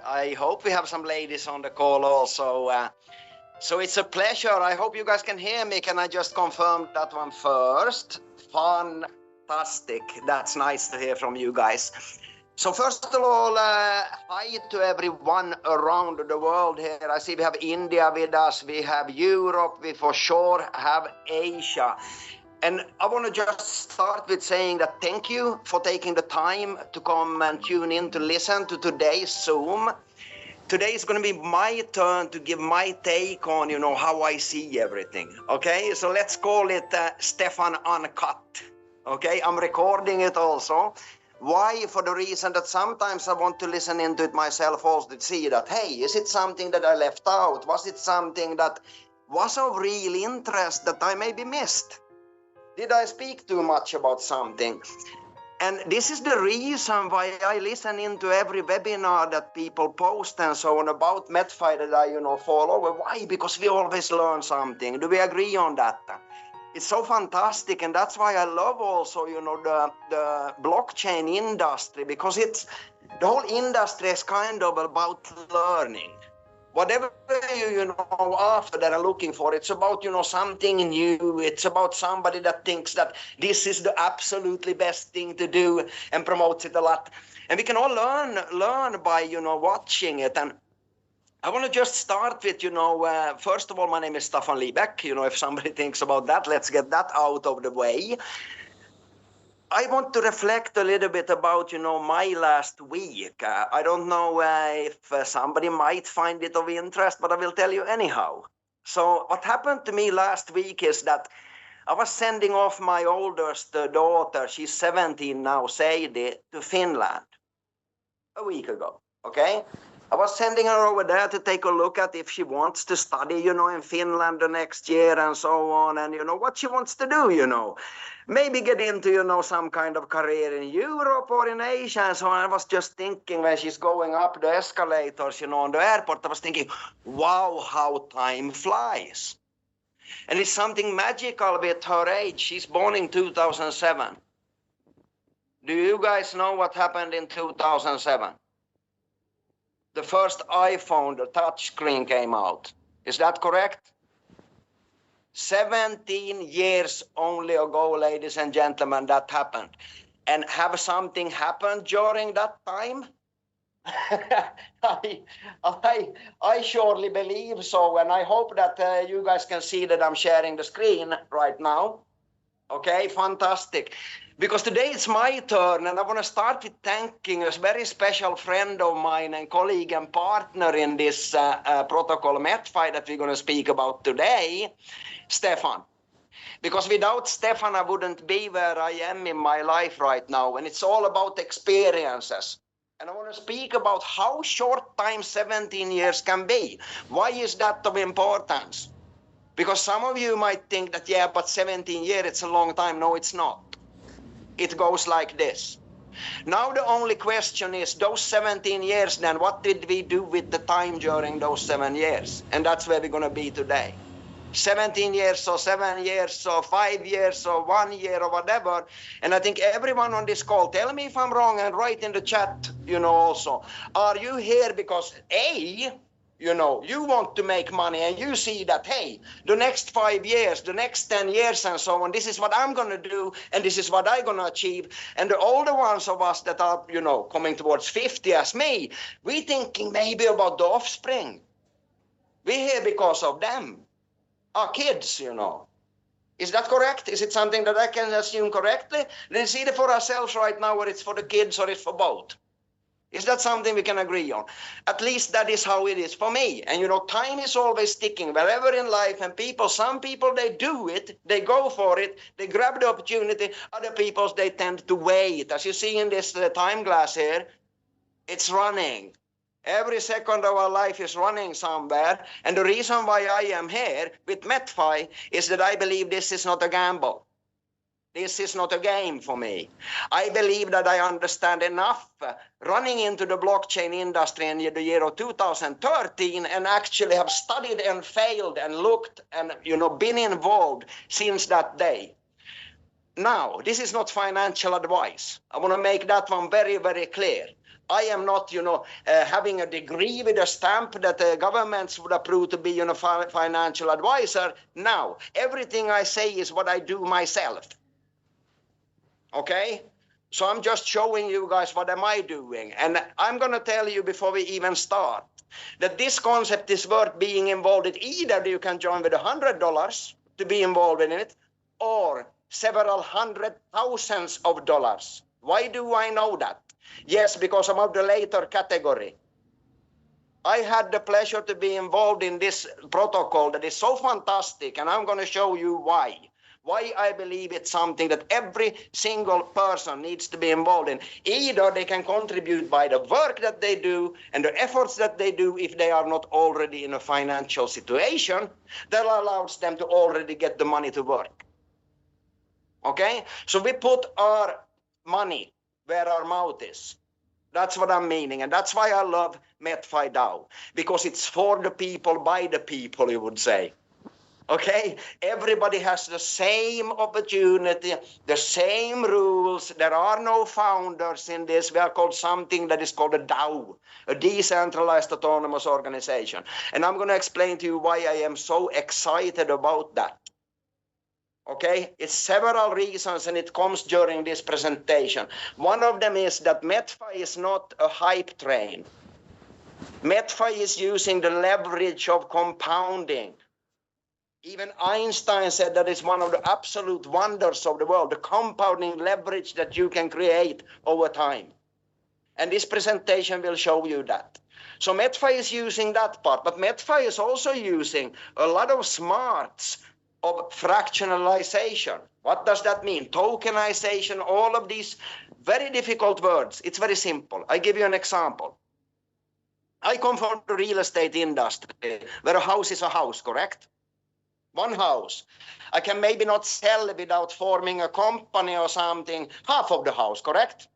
I hope we have some ladies on the call also. So it's a pleasure. I hope you guys can hear me. Can I just confirm that one first? Fantastic. That's nice to hear from you guys. So first of all, hi to everyone around the world here. I see we have India with us, we have Europe, we for sure have Asia. And I want to just start with saying that thank you for taking the time to come and tune in to listen to today's Zoom. Today is going to be my turn to give my take on, how I see everything. Okay, so let's call it Stefan Uncut. Okay, I'm recording it also. Why? For the reason that sometimes I want to listen into it myself also to see that, hey, is it something that I left out? Was it something that was of real interest that I maybe missed? Did I speak too much about something? And this is the reason why I listen into every webinar that people post and so on about MedFi that I, follow. Why? Because we always learn something. Do we agree on that? It's so fantastic, and that's why I love also, the blockchain industry, because the whole industry is kind of about learning. Whatever after that are looking for, it's about something new. It's about somebody that thinks that this is the absolutely best thing to do and promotes it a lot. And we can all learn by watching it. And I want to just start with first of all, my name is Staffan Liebeck. If somebody thinks about that, let's get that out of the way. I want to reflect a little bit about, my last week. I don't know if somebody might find it of interest, but I will tell you anyhow. So what happened to me last week is that I was sending off my oldest daughter, she's 17 now, Sadie, to Finland a week ago, okay? I was sending her over there to take a look at if she wants to study, in Finland the next year and so on, and, what she wants to do, Maybe get into, some kind of career in Europe or in Asia and so on. I was just thinking when she's going up the escalators, on the airport, I was thinking, wow, how time flies. And it's something magical with her age. She's born in 2007. Do you guys know what happened in 2007? The first iPhone, the touch screen came out. Is that correct? 17 years only ago, ladies and gentlemen, that happened. And have something happened during that time? I surely believe so, and I hope that you guys can see that I'm sharing the screen right now. Okay, fantastic. Because today it's my turn, and I want to start with thanking a very special friend of mine and colleague and partner in this protocol MedFi that we're going to speak about today, Stefan. Because without Stefan, I wouldn't be where I am in my life right now, and it's all about experiences. And I want to speak about how short time 17 years can be. Why is that of importance? Because some of you might think that, yeah, but 17 years, it's a long time. No, it's not. It goes like this. Now the only question is, those 17 years then, what did we do with the time during those 7 years? And that's where we're going to be today. 17 years or 7 years or 5 years or 1 year or whatever. And I think everyone on this call, tell me if I'm wrong and write in the chat, also. Are you here because A, you want to make money and you see that, hey, the next 5 years, the next 10 years and so on, this is what I'm going to do and this is what I'm going to achieve. And the older ones of us that are, coming towards 50 as me, we thinking maybe about the offspring. We're here because of them. Our kids, Is that correct? Is it something that I can assume correctly? Let's see it for ourselves right now, whether it's for the kids or it's for both. Is that something we can agree on? At least that is how it is for me. And time is always ticking wherever in life, and some people, they do it, they go for it, they grab the opportunity. Other people, they tend to wait. As you see in this time glass here, it's running. Every second of our life is running somewhere. And the reason why I am here with MedFi is that I believe this is not a gamble. This is not a game for me. I believe that I understand enough running into the blockchain industry in the year of 2013 and actually have studied and failed and looked and, been involved since that day. Now, this is not financial advice. I want to make that one very, very clear. I am not, having a degree with a stamp that the governments would approve to be, financial advisor. Now, everything I say is what I do myself. Okay? So I'm just showing you guys what am I doing. And I'm going to tell you before we even start that this concept is worth being involved in. Either you can join with $100 to be involved in it, or several hundred thousands of dollars. Why do I know that? Yes, because I'm of the later category. I had the pleasure to be involved in this protocol that is so fantastic, and I'm going to show you why. Why I believe it's something that every single person needs to be involved in. Either they can contribute by the work that they do and the efforts that they do if they are not already in a financial situation that allows them to already get the money to work. Okay? So we put our money where our mouth is. That's what I'm meaning. And that's why I love Metfi Dao. Because it's for the people, by the people, you would say. Okay, everybody has the same opportunity, the same rules. There are no founders in this. We are called something that is called a DAO, a decentralized autonomous organization. And I'm going to explain to you why I am so excited about that. Okay, it's several reasons, and it comes during this presentation. One of them is that MedFi is not a hype train. MedFi is using the leverage of compounding. Even Einstein said that it's one of the absolute wonders of the world, the compounding leverage that you can create over time. And this presentation will show you that. So MedFi is using that part, but MedFi is also using a lot of smarts of fractionalization. What does that mean? Tokenization, all of these very difficult words. It's very simple. I give you an example. I come from the real estate industry, where a house is a house, correct? One house. I can maybe not sell without forming a company or something, half of the house, correct?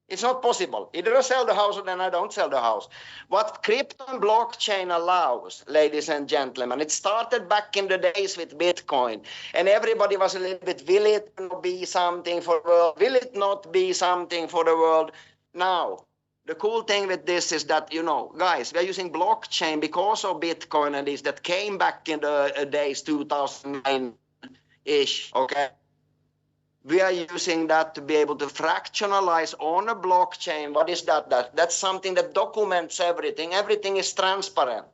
It's not possible. Either I sell the house or then I don't sell the house. What crypto and blockchain allows, ladies and gentlemen, it started back in the days with Bitcoin. And everybody was a little bit, will it be something for the world? Will it not be something for the world? Now, the cool thing with this is that, guys, we are using blockchain because of Bitcoin and this that came back in the days 2009-ish, okay? We are using that to be able to fractionalize on a blockchain. What is that? That's something that documents everything. Everything is transparent.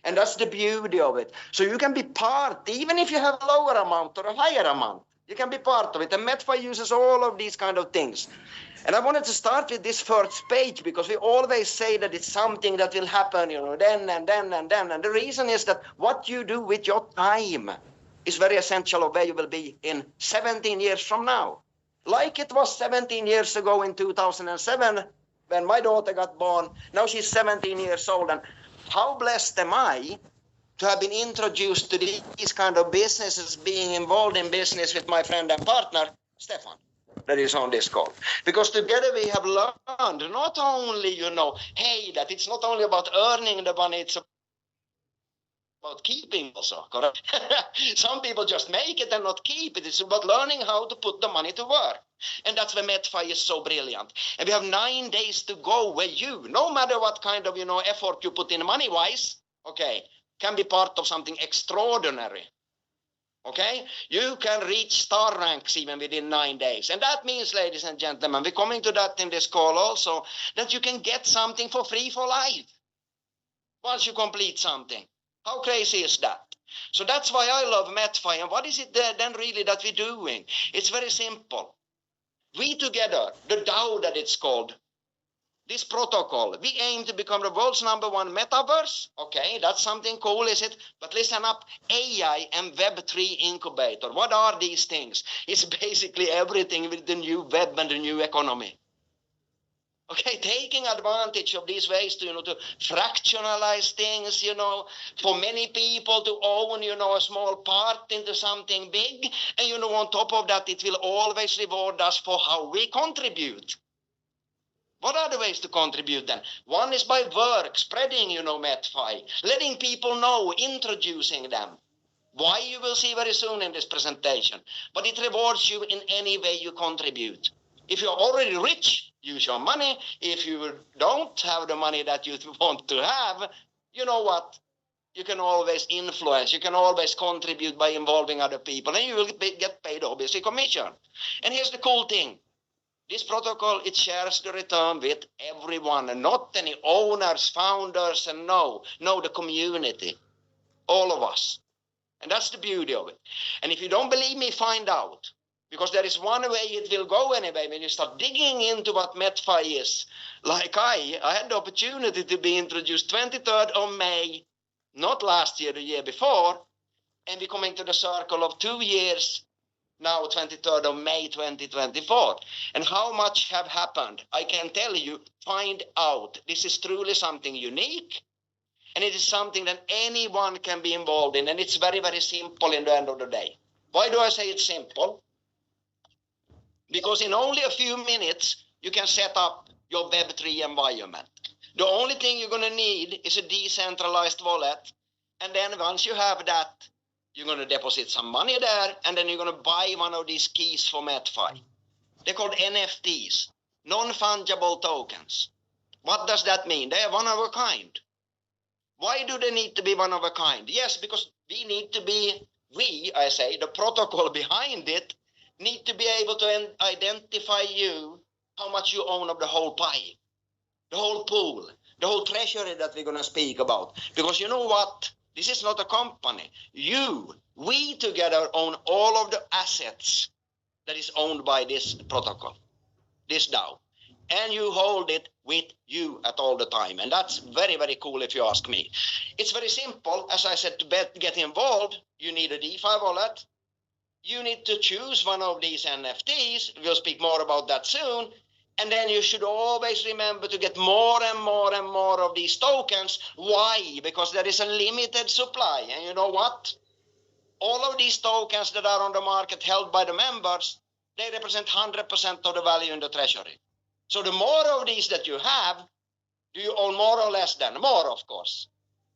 And that's the beauty of it. So you can be part, even if you have a lower amount or a higher amount, you can be part of it. And MedFi uses all of these kind of things. And I wanted to start with this first page because we always say that it's something that will happen, then and then and then. And the reason is that what you do with your time is very essential of where you will be in 17 years from now. Like it was 17 years ago in 2007 when my daughter got born. Now she's 17 years old. And how blessed am I to have been introduced to these kind of businesses, being involved in business with my friend and partner, Stefan, that is on this call. Because together we have learned not only, hey, that it's not only about earning the money, it's about keeping also, correct? Some people just make it and not keep it. It's about learning how to put the money to work. And that's where MedFi is so brilliant. And we have 9 days to go where you, no matter what kind of, effort you put in money-wise, okay, can be part of something extraordinary. Okay, you can reach star ranks even within 9 days. And that means, ladies and gentlemen, we're coming to that in this call also, that you can get something for free for life once you complete something. How crazy is that? So that's why I love MedFi. And what is it then really that we're doing? It's very simple. We together, the DAO that it's called, this protocol, we aim to become the world's #1 metaverse. Okay, that's something cool, is it? But listen up, AI and Web3 incubator. What are these things? It's basically everything with the new web and the new economy. Okay, taking advantage of these ways to, to fractionalize things, for many people to own, a small part into something big. And, on top of that, it will always reward us for how we contribute. What are the ways to contribute then? One is by work, spreading, MedFi, letting people know, introducing them. Why, you will see very soon in this presentation. But it rewards you in any way you contribute. If you're already rich, use your money. If you don't have the money that you want to have, you know what? You can always influence. You can always contribute by involving other people, and you will get paid, obviously, commission. And here's the cool thing. This protocol, it shares the return with everyone, and not any owners, founders, and no, the community, all of us. And that's the beauty of it. And if you don't believe me, find out. Because there is one way it will go anyway when you start digging into what MedFi is. Like I had the opportunity to be introduced 23rd of May, not last year, the year before, and we're coming to the circle of 2 years now, 23rd of May 2024. And how much have happened? I can tell you, find out. This is truly something unique, and it is something that anyone can be involved in, and it's very, very simple in the end of the day. Why do I say it's simple? Because in only a few minutes, you can set up your Web3 environment. The only thing you're going to need is a decentralized wallet, and then once you have that, you're going to deposit some money there, and then you're going to buy one of these keys for MedFi. They're called NFTs, non-fungible tokens. What does that mean? They are one of a kind. Why do they need to be one of a kind? Yes, because we need to be, the protocol behind it, need to be able to identify you, how much you own of the whole pie, the whole pool, the whole treasury that we're going to speak about. Because you know what? This is not a company. We together own all of the assets that is owned by this protocol, this DAO. And you hold it with you at all the time. And that's very, very cool if you ask me. It's very simple. As I said, to get involved, you need a DeFi wallet. You need to choose one of these NFTs. We'll speak more about that soon. And then you should always remember to get more and more and more of these tokens. Why? Because there is a limited supply. And you know what? All of these tokens that are on the market held by the members, they represent 100% of the value in the treasury. So the more of these that you have, do you own more or less than? More, of course.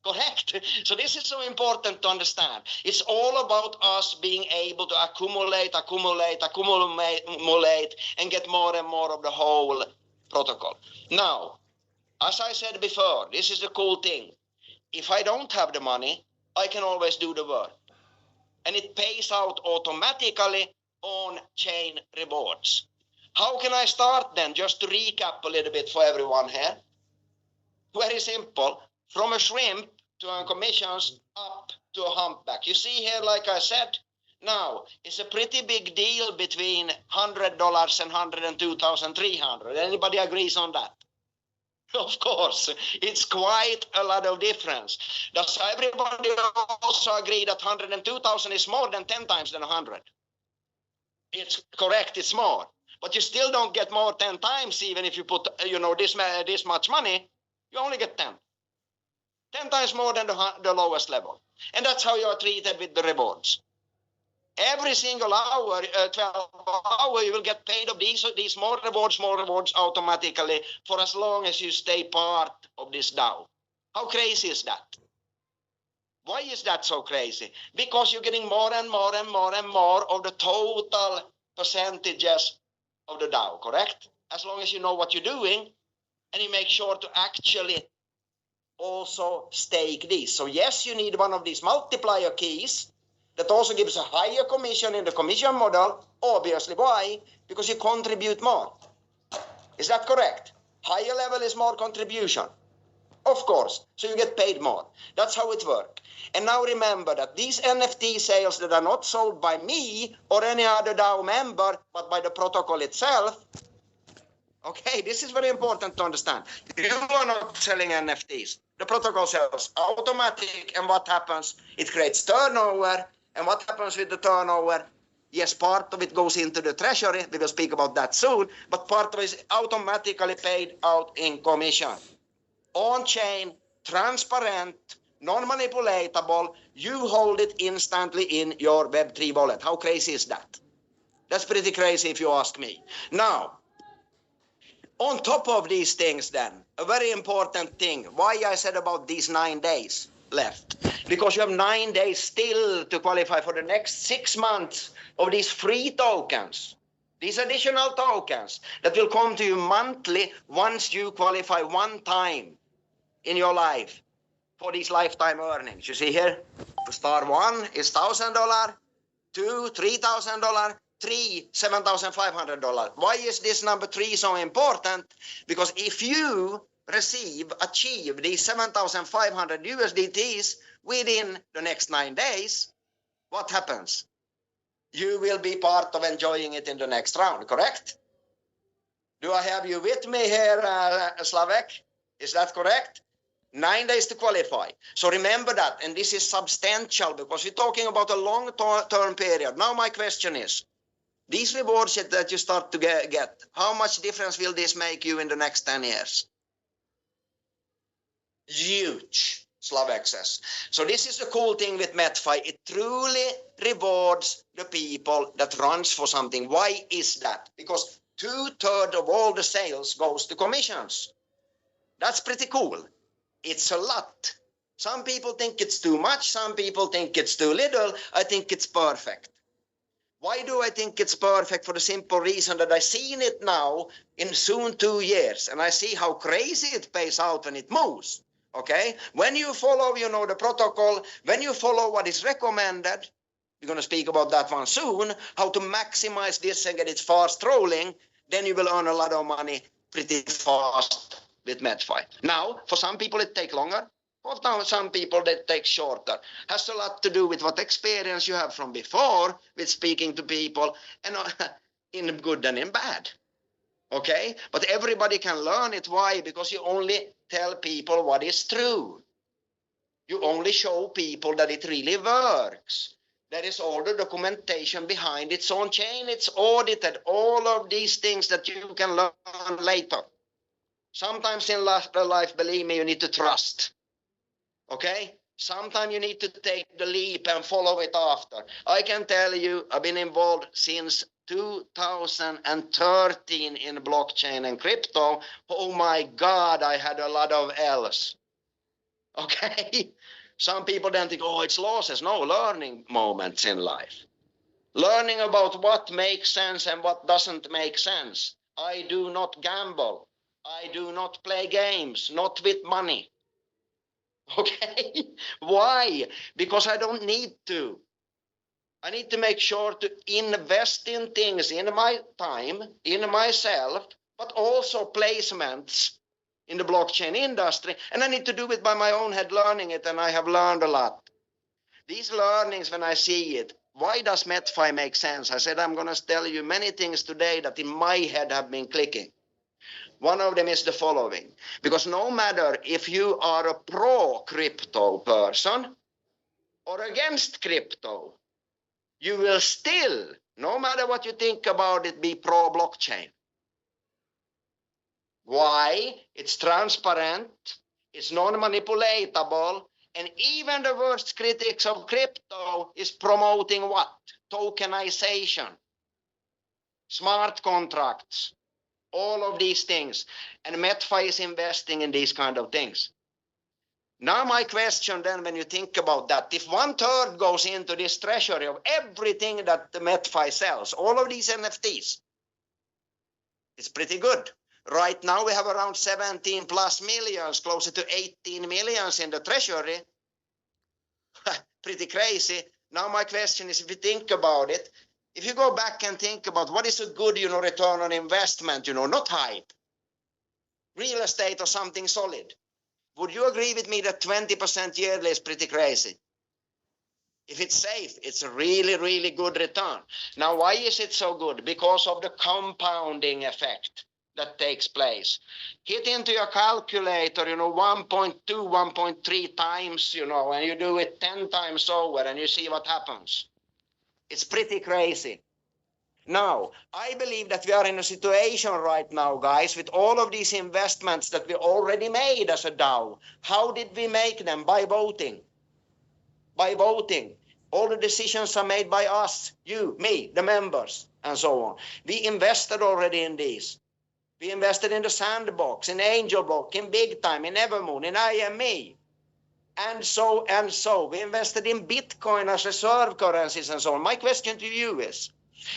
Correct. So this is so important to understand. It's all about us being able to accumulate, and get more and more of the whole protocol. Now, as I said before, this is the cool thing. If I don't have the money, I can always do the work. And it pays out automatically on-chain rewards. How can I start then? Just to recap a little bit for everyone here. Very simple. From a shrimp to earn commissions up to a humpback. You see here, like I said, now it's a pretty big deal between $100 and $102,300. Anybody agrees on that? Of course, it's quite a lot of difference. Does everybody also agree that 102,000 is more than 10 times than 100? It's correct, it's more. But you still don't get more 10 times, even if you put, this much money, you only get 10. 10 times more than the lowest level. And that's how you are treated with the rewards. Every single hour, 12 hours, you will get paid of these more rewards automatically for as long as you stay part of this DAO. How crazy is that? Why is that so crazy? Because you're getting more and more and more and more of the total percentages of the DAO, correct? As long as you know what you're doing and you make sure to actually also stake these. So yes, you need one of these multiplier keys that also gives a higher commission in the commission model. Obviously, why? Because you contribute more. Is that correct? Higher level is more contribution. Of course, so you get paid more. That's how it works. And now remember that these NFT sales that are not sold by me or any other DAO member, but by the protocol itself. Okay, this is very important to understand. You are not selling NFTs. The protocol sells automatic, and what happens? It creates turnover, and what happens with the turnover? Yes, part of it goes into the treasury. We will speak about that soon, but part of it is automatically paid out in commission. On-chain, transparent, non-manipulatable, you hold it instantly in your Web3 wallet. How crazy is that? That's pretty crazy if you ask me. Now, on top of these things then, a very important thing, why I said about these 9 days left. Because you have 9 days still to qualify for the next 6 months of these free tokens. These additional tokens that will come to you monthly once you qualify one time in your life for these lifetime earnings. You see here, star 1 is $1,000, 2, $3,000, 3, $7,500. Why is this number 3 so important? Because if you achieve these 7,500 USDTs within the next 9 days, what happens? You will be part of enjoying it in the next round, correct? Do I have you with me here, Slavek? Is that correct? 9 days to qualify. So remember that, and this is substantial because we're talking about a long-term period. Now my question is, these rewards that you start to get, how much difference will this make you in the next 10 years? Huge, Slavek says. So this is the cool thing with MedFi. It truly rewards the people that runs for something. Why is that? Because 2/3 of all the sales goes to commissions. That's pretty cool. It's a lot. Some people think it's too much. Some people think it's too little. I think it's perfect. Why do I think it's perfect? For the simple reason that I've seen it now in soon 2 years, and I see how crazy it pays out when it moves. Okay? When you follow, the protocol, when you follow what is recommended, we're going to speak about that one soon, how to maximize this and get it fast rolling, then you will earn a lot of money pretty fast with MedFi. Now, for some people it takes longer. For some people that take shorter. Has a lot to do with what experience you have from before with speaking to people, and in good and in bad. Okay? But everybody can learn it. Why? Because you only tell people what is true. You only show people that it really works. There is all the documentation behind its own chain. It's audited. All of these things that you can learn later. Sometimes in life, believe me, you need to trust. Okay? Sometimes you need to take the leap and follow it after. I can tell you, I've been involved since 2013 in blockchain and crypto. Oh my God, I had a lot of L's. Okay? Some people then think, oh, it's losses. No, learning moments in life. Learning about what makes sense and what doesn't make sense. I do not gamble. I do not play games, not with money. Okay? Why? Because I don't need to. I need to make sure to invest in things in my time, in myself, but also placements in the blockchain industry. And I need to do it by my own head, learning it, and I have learned a lot. These learnings, when I see it, why does MedFi make sense? I said I'm going to tell you many things today that in my head have been clicking. One of them is the following, because no matter if you are a pro-crypto person or against crypto, you will still, no matter what you think about it, be pro-blockchain. Why? It's transparent, it's non-manipulatable, and even the worst critics of crypto is promoting what? Tokenization, smart contracts, all of these things. And MedFi is investing in these kind of things. Now my question then, when you think about that, if 1/3 goes into this treasury of everything that the MedFi sells, all of these NFTs, it's pretty good. Right now we have around 17 plus millions, closer to 18 millions in the treasury. Pretty crazy. Now my question is, if you think about it, if you go back and think about what is a good, return on investment, not hype, real estate or something solid, would you agree with me that 20% yearly is pretty crazy? If it's safe, it's a really, really good return. Now, why is it so good? Because of the compounding effect that takes place. Hit into your calculator, 1.2, 1.3 times, and you do it 10 times over and you see what happens. It's pretty crazy. Now, I believe that we are in a situation right now, guys, with all of these investments that we already made as a DAO. How did we make them? By voting. By voting. All the decisions are made by us, you, me, the members, and so on. We invested already in these. We invested in the Sandbox, in Angel Block, in Big Time, in Evermoon, in IME, and so. We invested in Bitcoin as reserve currencies and so on. My question to you is,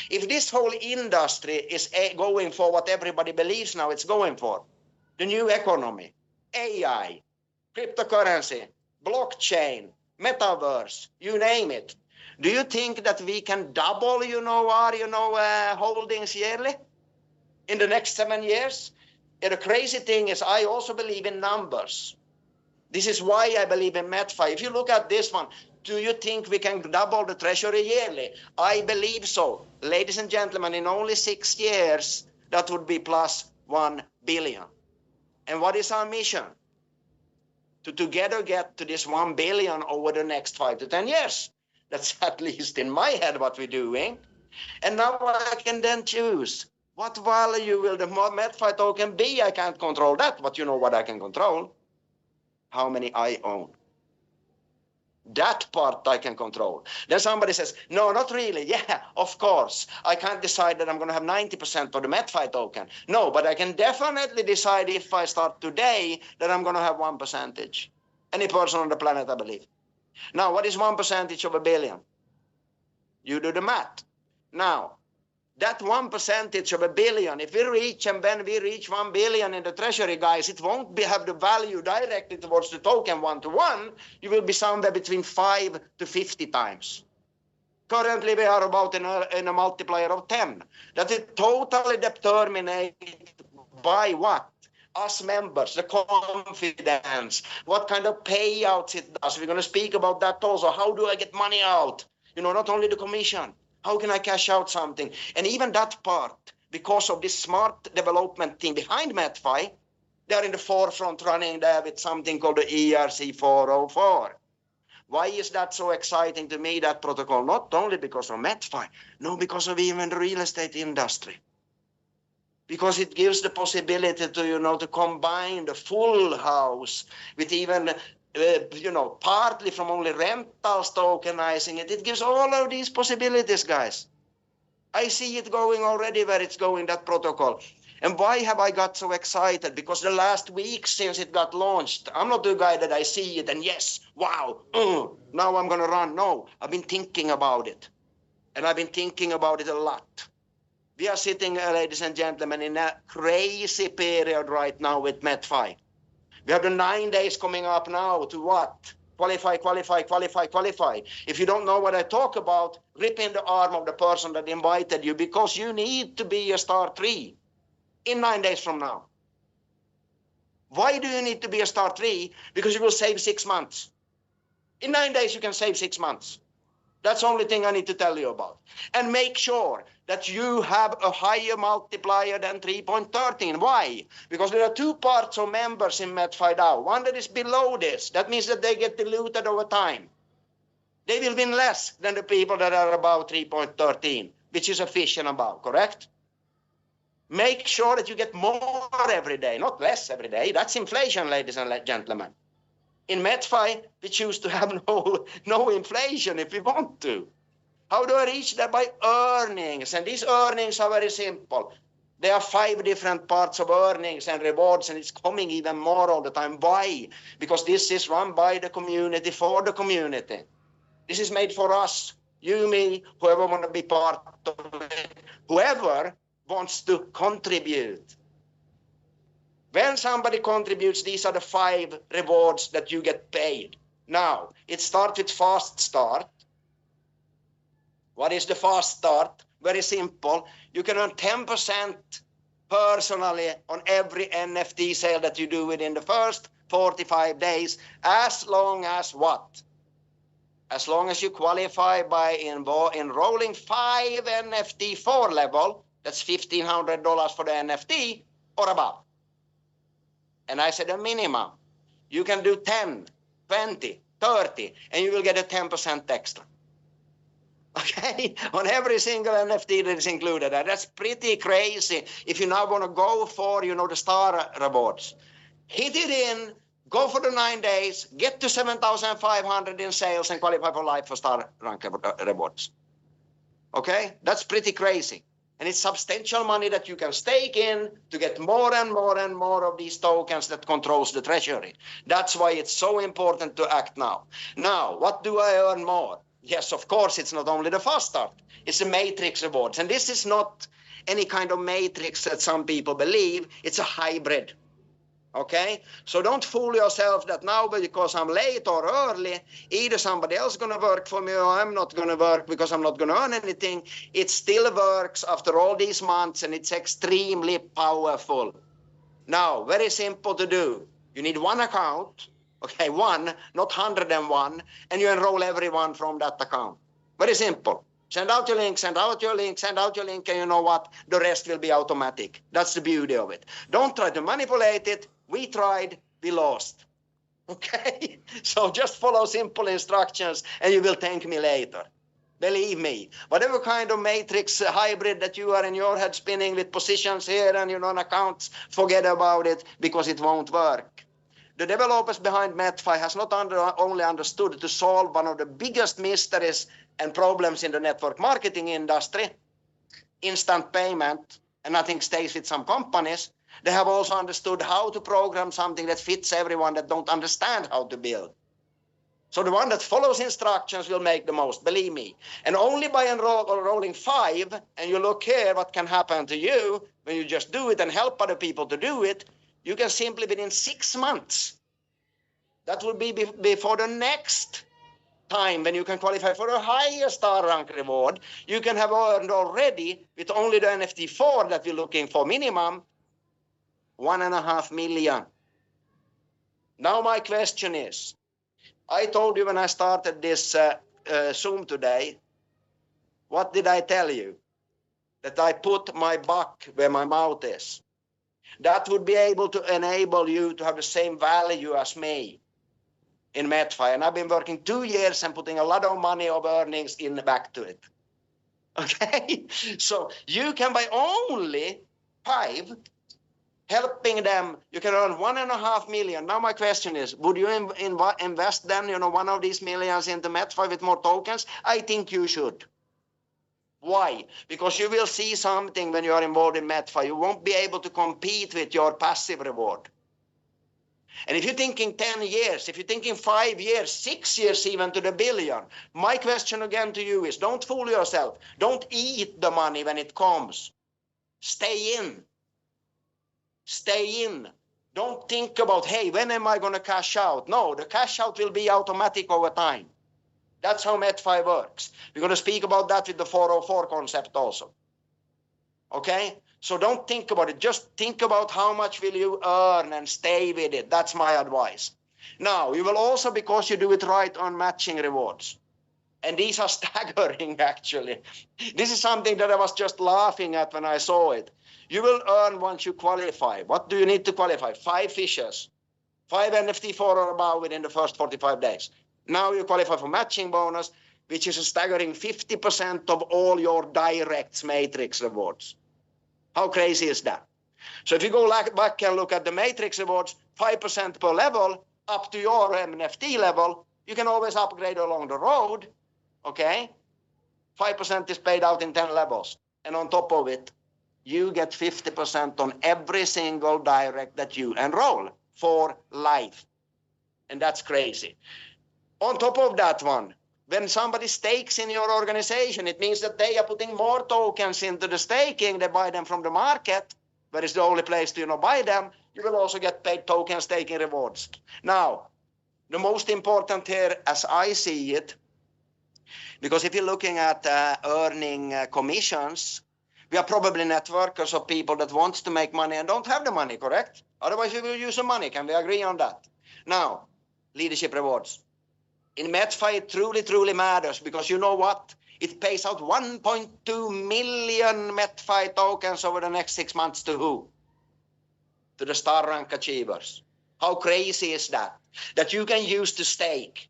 If this whole industry is going for what everybody believes now it's going for, the new economy, AI, cryptocurrency, blockchain, metaverse, you name it, do you think that we can double, our, holdings yearly in the next 7 years? And the crazy thing is I also believe in numbers. This is why I believe in MedFi. If you look at this one, do you think we can double the treasury yearly? I believe so. Ladies and gentlemen, in only 6 years, that would be plus 1 billion. And what is our mission? To together get to this 1 billion over the next 5 to 10 years. That's at least in my head what we're doing. And now I can then choose what value will the MedFi token be. I can't control that, but you know what I can control? How many I own. That part I can control. Then somebody says, no, not really. Yeah, of course. I can't decide that I'm going to have 90% of the MedFi token. No, but I can definitely decide if I start today that I'm going to have 1%. Any person on the planet, I believe. Now, what is 1% of a billion? You do the math. Now, that 1% of a billion, if we reach and when we reach 1 billion in the treasury, guys, it won't have the value directly towards the token 1-to-1. You will be somewhere between 5 to 50 times. Currently, we are about in a multiplier of 10. That is totally determined by what? Us members, the confidence, what kind of payouts it does. We're going to speak about that also. How do I get money out? Not only the commission. How can I cash out something? And even that part, because of this smart development team behind MedFi, they are in the forefront running there with something called the ERC 404. Why is that so exciting to me, that protocol? Not only because of MedFi, no, because of even the real estate industry. Because it gives the possibility to, to combine the full house with even partly from only rentals tokenizing it. It gives all of these possibilities, guys. I see it going already where it's going, that protocol. And why have I got so excited? Because the last week since it got launched, I'm not the guy that I see it and yes, wow, now I'm going to run. No, I've been thinking about it. And I've been thinking about it a lot. We are sitting, ladies and gentlemen, in a crazy period right now with MedFi. We have the 9 days coming up now to what? Qualify, qualify, qualify, qualify. If you don't know what I talk about, rip in the arm of the person that invited you, because you need to be a star 3 in 9 days from now. Why do you need to be a star 3? Because you will save 6 months. In 9 days, you can save 6 months. That's the only thing I need to tell you about. And make sure that you have a higher multiplier than 3.13. Why? Because there are 2 parts of members in Metfi Dao. One that is below this. That means that they get diluted over time. They will win less than the people that are above 3.13, which is a fish and above, correct? Make sure that you get more every day, not less every day. That's inflation, ladies and gentlemen. In MedFi, we choose to have no inflation if we want to. How do I reach that? By earnings. And these earnings are very simple. There are 5 different parts of earnings and rewards, and it's coming even more all the time. Why? Because this is run by the community, for the community. This is made for us, you, me, whoever want to be part of it, whoever wants to contribute. When somebody contributes, these are the 5 rewards that you get paid. Now, it starts with fast start. What is the fast start? Very simple. You can earn 10% personally on every NFT sale that you do within the first 45 days, as long as what? As long as you qualify by enrolling 5 NFT 4 level, that's $1,500 for the NFT or above. And I said a minimum. You can do 10, 20, 30, and you will get a 10% extra. Okay? On every single NFT that is included. That's pretty crazy if you now want to go for, the star rewards. Hit it in, go for the 9 days, get to 7,500 in sales and qualify for life for star rank rewards. Okay? That's pretty crazy. And it's substantial money that you can stake in to get more and more and more of these tokens that controls the treasury. That's why it's so important to act now. Now, what do I earn more? Yes, of course, it's not only the fast start, it's the matrix rewards. And this is not any kind of matrix that some people believe, it's a hybrid. Okay, so don't fool yourself that now because I'm late or early, either somebody else is going to work for me or I'm not going to work because I'm not going to earn anything. It still works after all these months and it's extremely powerful. Now, very simple to do. You need one account, okay, one, not 101, and you enroll everyone from that account. Very simple. Send out your link, send out your link, send out your link, and you know what? The rest will be automatic. That's the beauty of it. Don't try to manipulate it. We tried, we lost. Okay? So just follow simple instructions and you will thank me later. Believe me, whatever kind of matrix hybrid that you are in your head spinning with positions here and accounts, forget about it because it won't work. The developers behind MedFi has not only understood to solve one of the biggest mysteries and problems in the network marketing industry, instant payment, and nothing stays with some companies. They have also understood how to program something that fits everyone that don't understand how to build. So the one that follows instructions will make the most, believe me. And only by enrolling 5, and you look here what can happen to you when you just do it and help other people to do it, you can simply within 6 months. That will be before the next time when you can qualify for a higher star rank reward. You can have earned already with only the NFT 4 that we're looking for minimum, 1.5 million. Now my question is, I told you when I started this Zoom today, what did I tell you? That I put my buck where my mouth is. That would be able to enable you to have the same value as me in MedFi. And I've been working 2 years and putting a lot of money of earnings in back to it. Okay? So you can buy only 5, helping them, you can earn 1.5 million. Now my question is, would you invest then, one of these millions into MedFi with more tokens? I think you should. Why? Because you will see something when you are involved in MedFi. You won't be able to compete with your passive reward. And if you're thinking 10 years, if you're thinking 5 years, 6 years even to the billion, my question again to you is, don't fool yourself. Don't eat the money when it comes. Stay in. Stay in. Don't think about, hey, when am I going to cash out? No, the cash out will be automatic over time. That's how MedFi works. We're going to speak about that with the 404 concept also. Okay? So don't think about it. Just think about how much will you earn and stay with it. That's my advice. Now, you will also, because you do it right, earn matching rewards. And these are staggering, actually. This is something that I was just laughing at when I saw it. You will earn once you qualify. What do you need to qualify? 5 fishes. 5 NFT 4 or above within the first 45 days. Now you qualify for matching bonus, which is a staggering 50% of all your directs matrix rewards. How crazy is that? So if you go back and look at the matrix rewards, 5% per level up to your NFT level, you can always upgrade along the road. Okay? 5% is paid out in 10 levels. And on top of it, you get 50% on every single direct that you enroll for life. And that's crazy. On top of that one, when somebody stakes in your organization, it means that they are putting more tokens into the staking. They buy them from the market, where is the only place to buy them. You will also get paid token staking rewards. Now, the most important here, as I see it, because if you're looking at earning commissions, we are probably networkers of people that want to make money and don't have the money, correct? Otherwise, we will use the money. Can we agree on that? Now, leadership rewards. In MedFi, it truly matters because you know what? It pays out 1.2 million MedFi tokens over the next 6 months to who? To the star rank achievers. How crazy is that? That you can use to stake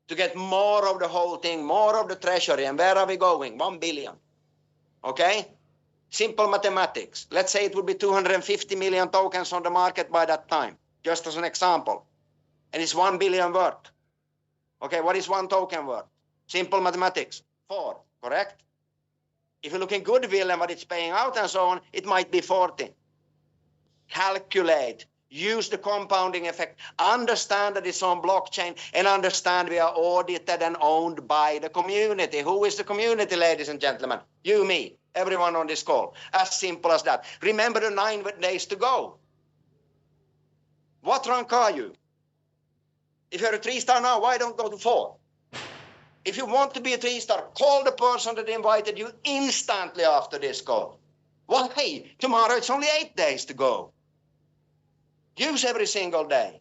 to get more of the whole thing, more of the treasury. And where are we going? 1 billion. Okay? Simple mathematics. Let's say it would be 250 million tokens on the market by that time, just as an example. And it's 1 billion worth. Okay, what is 1 token worth? Simple mathematics, 4, correct? If you look in goodwill and what it's paying out and so on, it might be 40. Calculate use the compounding effect, understand that it's on blockchain, and understand we are audited and owned by the community. Who is the community, ladies and gentlemen? You, me, everyone on this call. As simple as that. Remember the 9 days to go. What rank are you? If you're a 3-star now, why don't go to 4? If you want to be a 3-star, call the person that invited you instantly after this call. Well, hey, tomorrow it's only 8 days to go. Use every single day.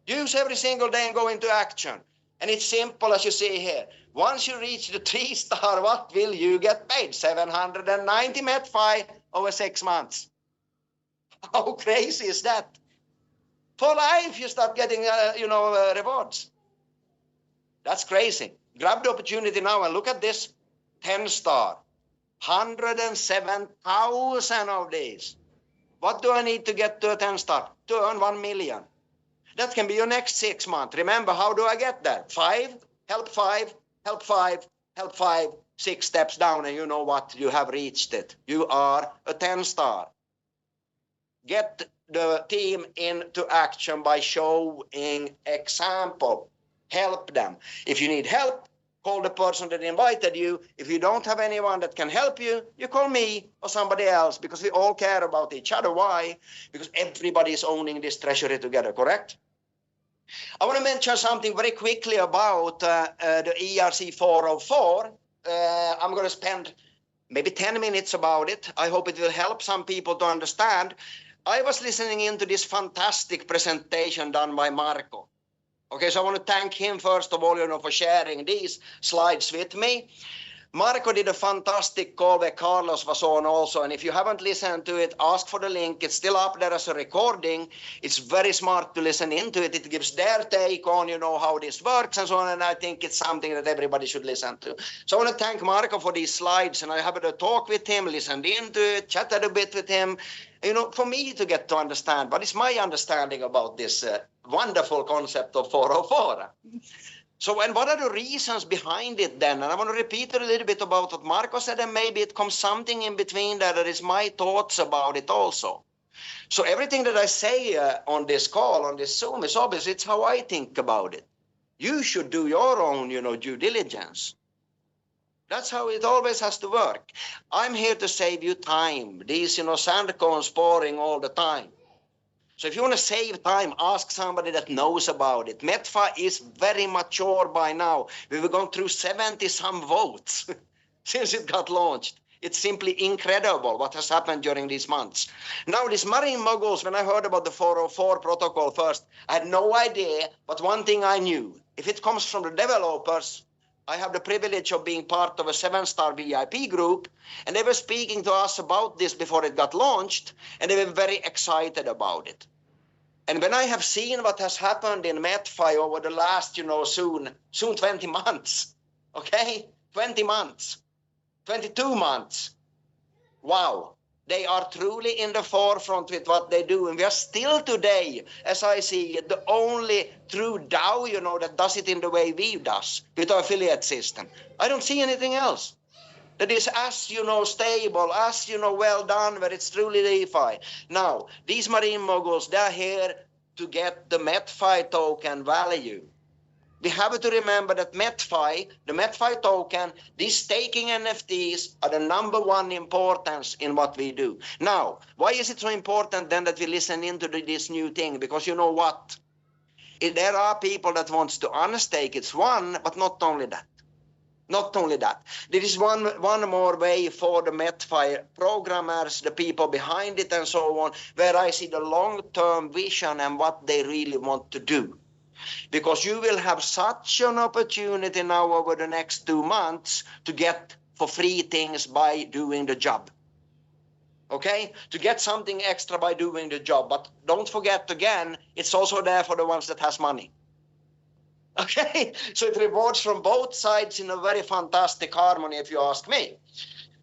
Use every single day and go into action. And it's simple as you see here. Once you reach the 3-star, what will you get paid? 790 MedFi over 6 months. How crazy is that? For life, you start getting, rewards. That's crazy. Grab the opportunity now and look at this 10-star. 107,000 of these. What do I need to get to a 10-star? To earn 1 million. That can be your next 6 months. Remember, how do I get there? 5, help 5, help 5, help 5, 6 steps down, and you know what? You have reached it. You are a 10-star. Get the team into action by showing example. Help them. If you need help, call the person that invited you. If you don't have anyone that can help you, you call me or somebody else, because we all care about each other. Why? Because everybody is owning this treasury together, correct? I want to mention something very quickly about the ERC 404. I'm going to spend maybe 10 minutes about it. I hope it will help some people to understand. I was listening into this fantastic presentation done by Marco. Okay, so I want to thank him first of all, for sharing these slides with me. Marco did a fantastic call where Carlos was on also, and if you haven't listened to it, ask for the link. It's still up there as a recording. It's very smart to listen into it. It gives their take on, how this works and so on, and I think it's something that everybody should listen to. So I want to thank Marco for these slides, and I had a talk with him, listened into it, chatted a bit with him, for me to get to understand what is my understanding about this wonderful concept of 404. So, and what are the reasons behind it then? And I want to repeat a little bit about what Marco said, and maybe it comes something in between that is my thoughts about it also. So everything that I say on this call, on this Zoom, is obvious. It's how I think about it. You should do your own, due diligence. That's how it always has to work. I'm here to save you time. These, sand cones pouring all the time. So if you want to save time, ask somebody that knows about it. MedFi is very mature by now. We've gone through 70-some votes since it got launched. It's simply incredible what has happened during these months. Now, these Marine Moguls, when I heard about the 404 protocol first, I had no idea, but one thing I knew. If it comes from the developers, I have the privilege of being part of a 7-star VIP group, and they were speaking to us about this before it got launched, and they were very excited about it. And when I have seen what has happened in MedFi over the last, soon 20 months, okay? 20 months, 22 months. Wow. They are truly in the forefront with what they do. And we are still today, as I see it, the only true DAO, that does it in the way we does with our affiliate system. I don't see anything else that is as, stable, as, well done, where it's truly DeFi. Now, these Marine Moguls, they're here to get the MedFi token value. We have to remember that MedFi, the MedFi token, these staking NFTs are the #1 importance in what we do. Now, why is it so important then that we listen into this new thing? Because you know what? There are people that wants to unstake. It's one, but not only that. Not only that. There is one more way for the MedFi programmers, the people behind it and so on, where I see the long-term vision and what they really want to do. Because you will have such an opportunity now over the next 2 months to get for free things by doing the job. Okay? To get something extra by doing the job. But don't forget again, it's also there for the ones that has money. Okay? So it rewards from both sides in a very fantastic harmony, if you ask me.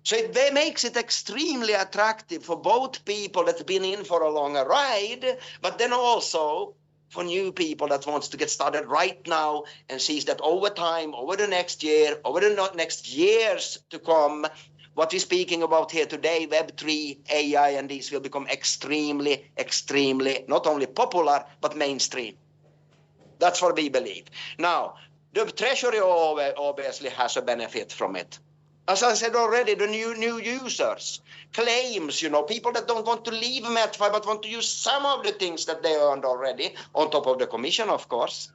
So it makes it extremely attractive for both people that have been in for a longer ride, but then also for new people that wants to get started right now and sees that over time, over the next year, over the next years to come, what we're speaking about here today, Web3, AI, and these will become extremely, extremely not only popular, but mainstream. That's what we believe. Now, the Treasury obviously has a benefit from it. As I said already, the new users, claims, people that don't want to leave MedFi but want to use some of the things that they earned already, on top of the commission, of course.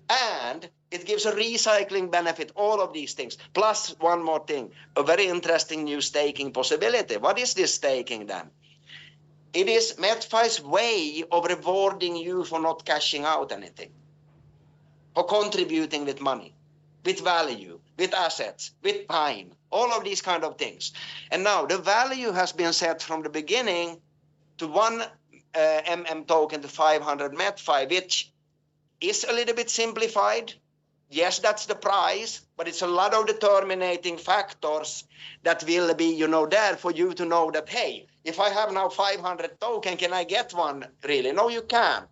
And it gives a recycling benefit, all of these things. Plus, one more thing, a very interesting new staking possibility. What is this staking then? It is MedFi's way of rewarding you for not cashing out anything, for contributing with money, with value, with assets, with time, all of these kind of things. And now the value has been set from the beginning to 1 token to 500 MedFi, which is a little bit simplified. Yes, that's the price, but it's a lot of determining factors that will be, there for you to know that, hey, if I have now 500 token, can I get one really? No, you can't.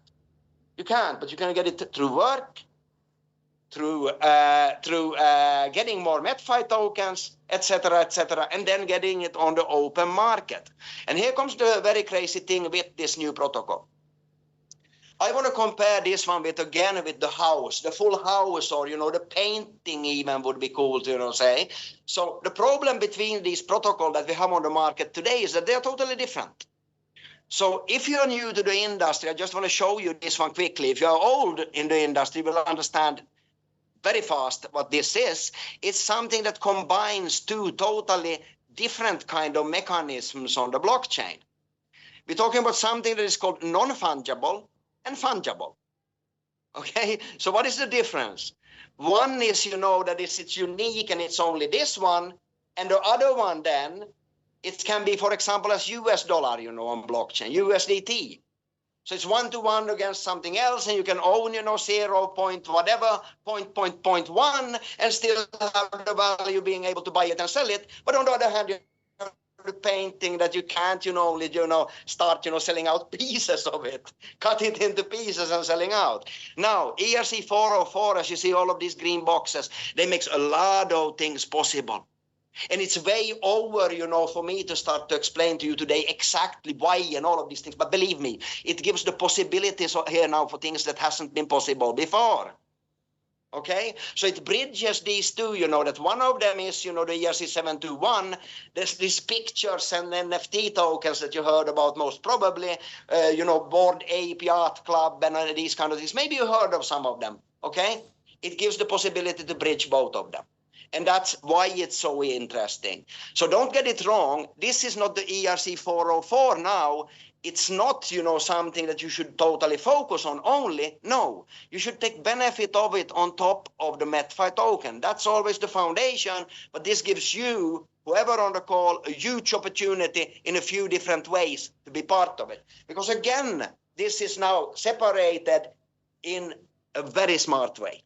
You can't, but you can get it through work, through getting more MedFi tokens, etc., and then getting it on the open market. And here comes the very crazy thing with this new protocol. I want to compare this one with the house, the full house, or, the painting even would be cool to, say. So the problem between these protocols that we have on the market today is that they are totally different. So if you're new to the industry, I just want to show you this one quickly. If you're old in the industry, you will understand very fast what this is. It's something that combines two totally different kind of mechanisms on the blockchain. We're talking about something that is called non-fungible and fungible. Okay, so what is the difference? One is, that it's unique and it's only this one, and the other one then, it can be, for example, as US dollar, on blockchain, USDT. So it's 1-to-1 against something else, and you can own, 0 point whatever, point 1, and still have the value being able to buy it and sell it. But on the other hand, you have the painting that you can't, only, start, selling out pieces of it, cut it into pieces and selling out. Now, ERC 404, as you see all of these green boxes, they make a lot of things possible. And it's way over, for me to start to explain to you today exactly why and all of these things. But believe me, it gives the possibilities here now for things that hasn't been possible before. Okay, so it bridges these two, that one of them is, the ERC 721. There's these pictures and NFT tokens that you heard about most probably, Bored Ape Yacht Club and these kind of things. Maybe you heard of some of them, okay? It gives the possibility to bridge both of them. And that's why it's so interesting. So don't get it wrong. This is not the ERC 404 now. It's not, something that you should totally focus on only. No, you should take benefit of it on top of the MedFi token. That's always the foundation. But this gives you, whoever on the call, a huge opportunity in a few different ways to be part of it. Because again, this is now separated in a very smart way.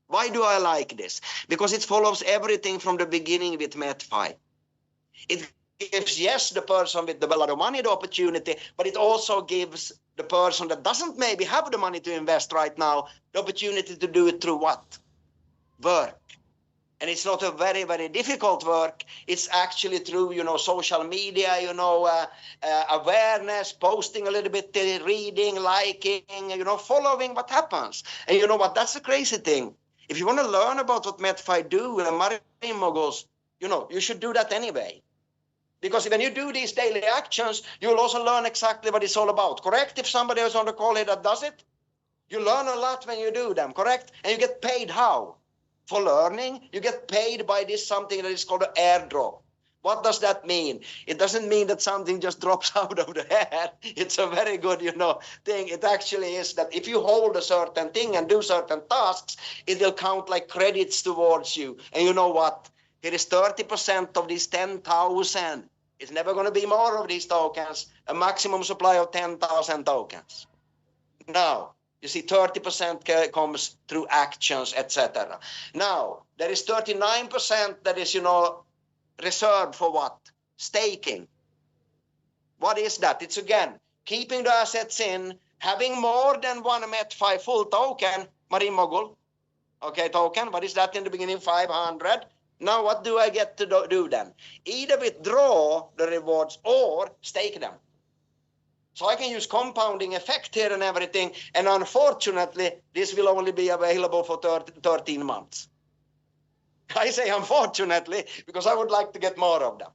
Why do I like this? Because it follows everything from the beginning with MedFi. It gives, yes, the person with a lot of money the opportunity, but it also gives the person that doesn't maybe have the money to invest right now the opportunity to do it through what? Work. And it's not a very, very difficult work. It's actually through, social media, awareness, posting a little bit, reading, liking, following what happens. And you know what? That's the crazy thing. If you want to learn about what MedFi do and Marine Moguls, you should do that anyway. Because when you do these daily actions, you'll also learn exactly what it's all about, correct? If somebody is on the call here that does it, you learn a lot when you do them, correct? And you get paid how? For learning, you get paid by this something that is called an airdrop. What does that mean? It doesn't mean that something just drops out of the air. It's a very good, thing. It actually is that if you hold a certain thing and do certain tasks, it will count like credits towards you. And you know what? Here is 30% of these 10,000. It's never going to be more of these tokens, a maximum supply of 10,000 tokens. Now, you see 30% comes through actions, etc. Now, there is 39% that is, reserved for what? Staking. What is that? It's again, keeping the assets in, having more than one MedFi full token, Marine Mogul, okay, token. What is that in the beginning? 500. Now what do I get to do then? Either withdraw the rewards or stake them. So I can use compounding effect here and everything. And unfortunately, this will only be available for 13 months. I say unfortunately, because I would like to get more of them.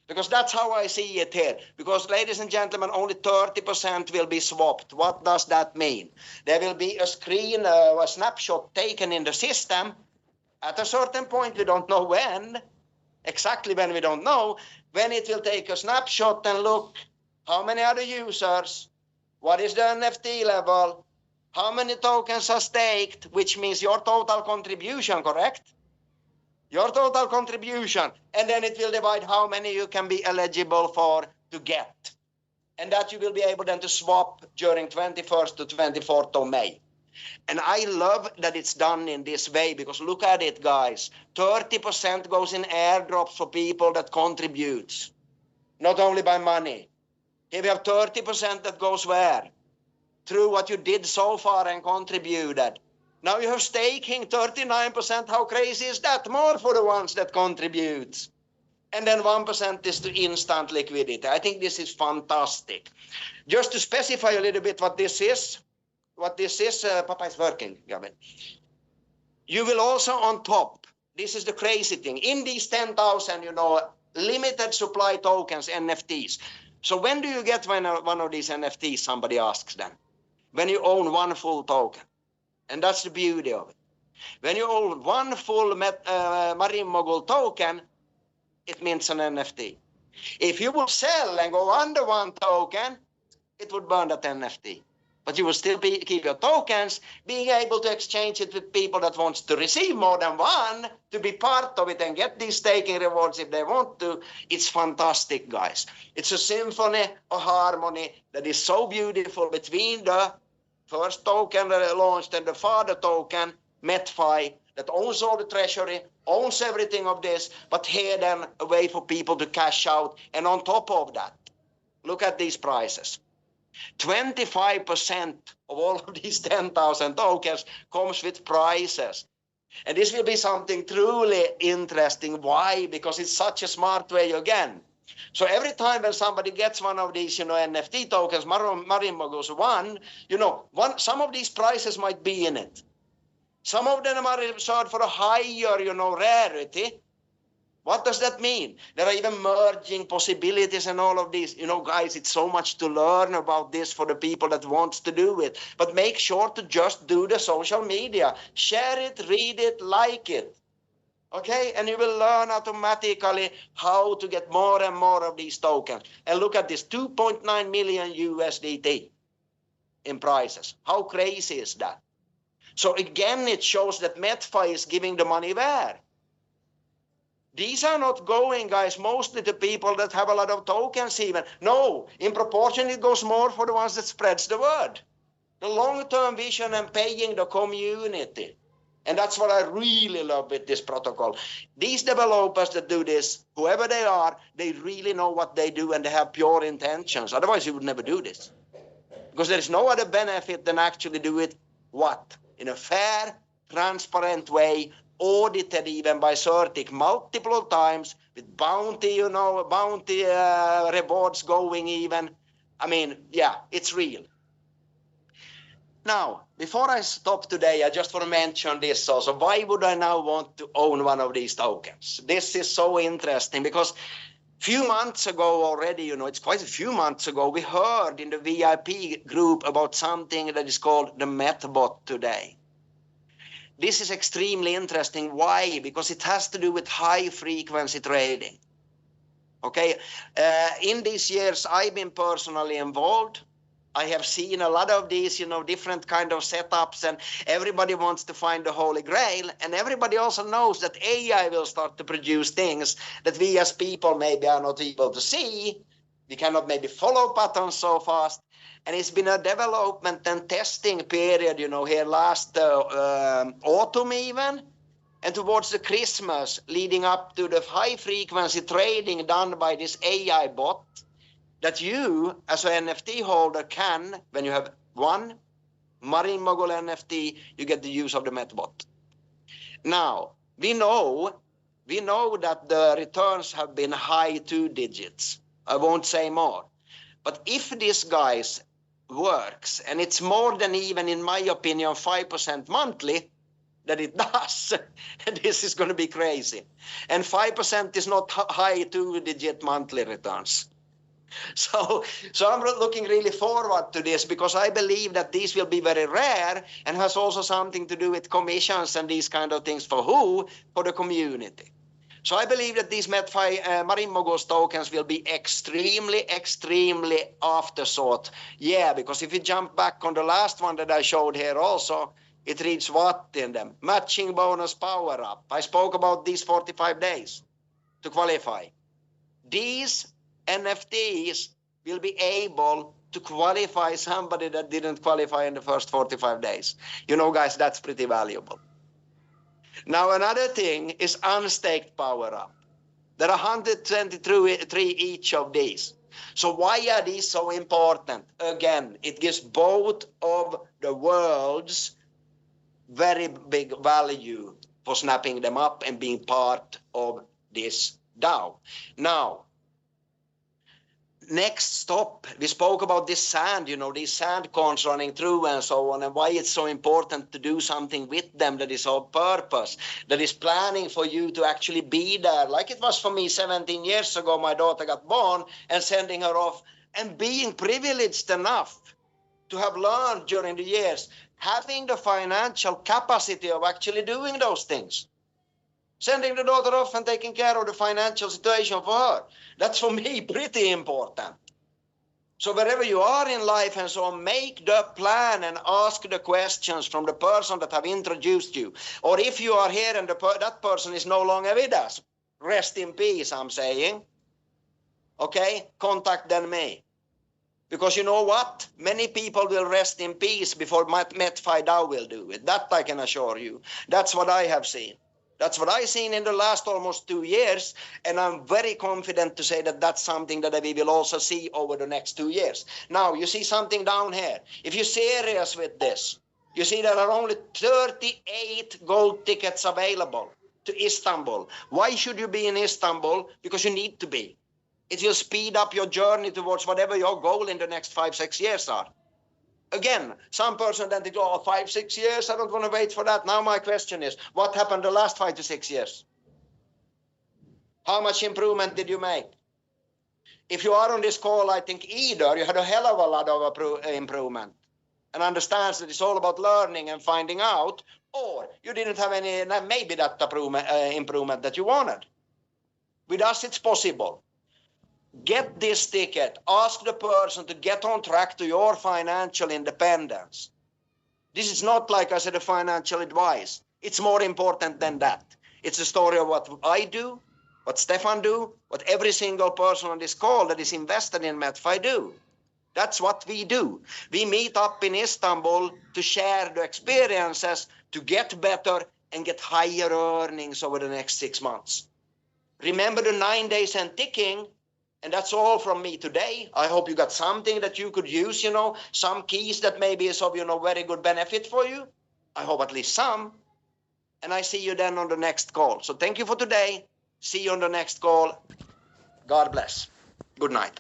Because that's how I see it here. Because, ladies and gentlemen, only 30% will be swapped. What does that mean? There will be a screen, a snapshot taken in the system. At a certain point, we don't know when. Exactly when we don't know. When it will take a snapshot and look, how many are the users? What is the NFT level? How many tokens are staked? Which means your total contribution, correct? Your total contribution, and then it will divide how many you can be eligible for to get. And that you will be able then to swap during 21st to 24th of May. And I love that it's done in this way, because look at it, guys. 30% goes in airdrops for people that contributes, not only by money. Here we have 30% that goes where? Through what you did so far and contributed. Now you have staking 39%. How crazy is that? More for the ones that contribute. And then 1% is to instant liquidity. I think this is fantastic. Just to specify a little bit what this is. Papa is working, Gavin. You will also on top, this is the crazy thing, in these 10,000, limited supply tokens, NFTs. So when do you get one of these NFTs, somebody asks them? When you own one full token. And that's the beauty of it. When you own one full Marine Mogul token, it means an NFT. If you will sell and go under one token, it would burn that NFT. But you will still keep your tokens, being able to exchange it with people that wants to receive more than one, to be part of it and get these staking rewards if they want to. It's fantastic, guys. It's a symphony, a harmony that is so beautiful between the first token that launched and the father token, MedFi, that owns all the treasury, owns everything of this, but here then a way for people to cash out. And on top of that, look at these prices. 25% of all of these 10,000 tokens comes with prices. And this will be something truly interesting. Why? Because it's such a smart way again. So every time when somebody gets one of these, NFT tokens, Marine Moguls some of these prices might be in it. Some of them are reserved for a higher, rarity. What does that mean? There are even merging possibilities and all of these. Guys, it's so much to learn about this for the people that wants to do it. But make sure to just do the social media. Share it, read it, like it. Okay, and you will learn automatically how to get more and more of these tokens. And look at this, 2.9 million USDT in prices. How crazy is that? So again, it shows that MedFi is giving the money where? These are not going, guys, mostly to people that have a lot of tokens even. No, in proportion it goes more for the ones that spreads the word. The long-term vision and paying the community. And that's what I really love with this protocol. These developers that do this, whoever they are, they really know what they do and they have pure intentions. Otherwise, you would never do this. Because there is no other benefit than actually do it, what? In a fair, transparent way, audited even by CERTIC multiple times, with bounty, rewards going even. I mean, yeah, it's real. Now, before I stop today, I just want to mention this also. Why would I now want to own one of these tokens? This is so interesting because few months ago already, it's quite a few months ago, we heard in the VIP group about something that is called the MetBot today. This is extremely interesting. Why? Because it has to do with high frequency trading. Okay, in these years, I've been personally involved. I have seen a lot of these, different kind of setups, and everybody wants to find the Holy Grail. And everybody also knows that AI will start to produce things that we as people maybe are not able to see. We cannot maybe follow patterns so fast. And it's been a development and testing period, here last autumn even. And towards the Christmas, leading up to the high frequency trading done by this AI bot, that you, as an NFT holder, can, when you have one Marine Mogul NFT, you get the use of the MetBot. Now, we know We know that the returns have been high 2 digits. I won't say more. But if this guys works, and it's more than even, in my opinion, 5% monthly, that it does, this is going to be crazy. And 5% is not high 2-digit monthly returns. So I'm looking really forward to this, because I believe that these will be very rare, and has also something to do with commissions and these kind of things. For who? For the community. So I believe that these MedFi Marine Moguls tokens will be extremely aftersought. Yeah, because if you jump back on the last one that I showed here also, it reads what in them? Matching bonus power up. I spoke about these 45 days to qualify. These NFTs will be able to qualify somebody that didn't qualify in the first 45 days. You know, guys, that's pretty valuable. Now, another thing is unstaked power up. There are 123 each of these. So why are these so important? Again, it gives both of the worlds very big value for snapping them up and being part of this DAO. Now, next stop, we spoke about this sand, you know, these sand coins running through and so on, and why it's so important to do something with them that is of purpose, that is planning for you to actually be there. Like it was for me 17 years ago, my daughter got born, and sending her off, and being privileged enough to have learned during the years, having the financial capacity of actually doing those things. Sending the daughter off and taking care of the financial situation for her. That's for me pretty important. So wherever you are in life and so on, make the plan and ask the questions from the person that have introduced you. Or if you are here and that person is no longer with us, rest in peace, I'm saying. Okay, contact then me. Because you know what? Many people will rest in peace before Metfi Dao will do it. That I can assure you. That's what I have seen. That's what I've seen in the last almost 2 years, and I'm very confident to say that that's something that we will also see over the next 2 years. Now, you see something down here. If you're serious with this, you see there are only 38 gold tickets available to Istanbul. Why should you be in Istanbul? Because you need to be. It will speed up your journey towards whatever your goal in the next 5-6 years are. Again, some person then think, oh, 5-6 years, I don't want to wait for that. Now my question is, what happened the last 5 to 6 years? How much improvement did you make? If you are on this call, I think either you had a hell of a lot of improvement and understands that it's all about learning and finding out, or you didn't have any, maybe that improvement that you wanted. With us, it's possible. Get this ticket. Ask the person to get on track to your financial independence. This is not, like I said, a financial advice. It's more important than that. It's a story of what I do, what Stefan do, what every single person on this call that is invested in MedFi do. That's what we do. We meet up in Istanbul to share the experiences, to get better and get higher earnings over the next 6 months. Remember the 9 days and ticking. And that's all from me today. I hope you got something that you could use, you know, some keys that maybe is of, you know, very good benefit for you. I hope at least some. And I see you then on the next call. So thank you for today. See you on the next call. God bless. Good night.